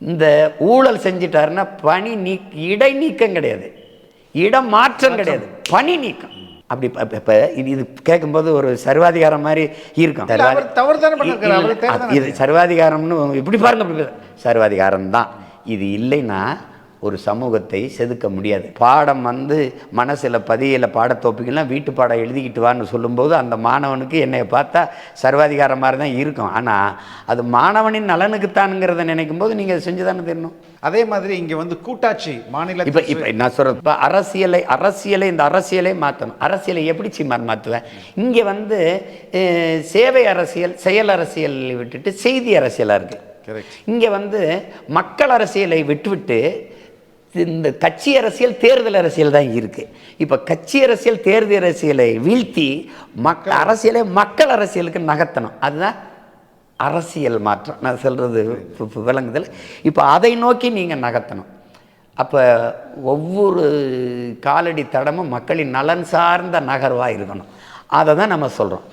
இந்த ஊழல் செஞ்சிட்டாருன்னா இடைநீக்கம் கிடையாது, இடம் மாற்றம் கிடையாது, பணி நீக்கம். அப்படி இப்போ இது கேட்கும்போது ஒரு சர்வாதிகாரம் மாதிரி இருக்கும். இது சர்வாதிகாரம்னு இப்படி பாருங்க, அப்படி சர்வாதிகாரம் தான். இது இல்லைன்னா ஒரு சமூகத்தை செதுக்க முடியாது. பாடம் மனசில் பதியில பாடத்தோப்பிக்கலாம் வீட்டு பாடம் எழுதிக்கிட்டு வான்னு சொல்லும்போது அந்த மாணவனுக்கு என்னை பார்த்தா சர்வாதிகார மாதிரி தான் இருக்கும். ஆனால் அது மாணவனின் நலனுக்குத்தானுங்கிறத நினைக்கும் போது நீங்கள் செஞ்சு தானே தெரியணும். அதே மாதிரி இங்கே கூட்டாட்சி மாநில இப்போ நான் சொல்கிறேன், இப்போ இந்த அரசியலை மாற்றணும். அரசியலை எப்படி சீமான் மாற்றுவேன்? இங்கே சேவை அரசியல், செயல் அரசியல் விட்டுட்டு செய்தி அரசியலாக இருக்குது. இங்கே மக்கள் அரசியலை விட்டுவிட்டு இந்த கட்சி அரசியல், தேர்தல் அரசியல் தான் இருக்குது. இப்போ கட்சி அரசியல், தேர்தல் அரசியலை வீழ்த்தி அரசியலை மக்கள் அரசியலுக்கு நகர்த்தணும். அதுதான் அரசியல் மாற்றம். நான் சொல்கிறது விளங்குதல். இப்போ அதை நோக்கி நீங்கள் நகர்த்தணும். அப்போ ஒவ்வொரு காலடி தடமும் மக்களின் நலன் சார்ந்த நகர்வாக இருக்கணும். அதை தான் நம்ம சொல்கிறோம்.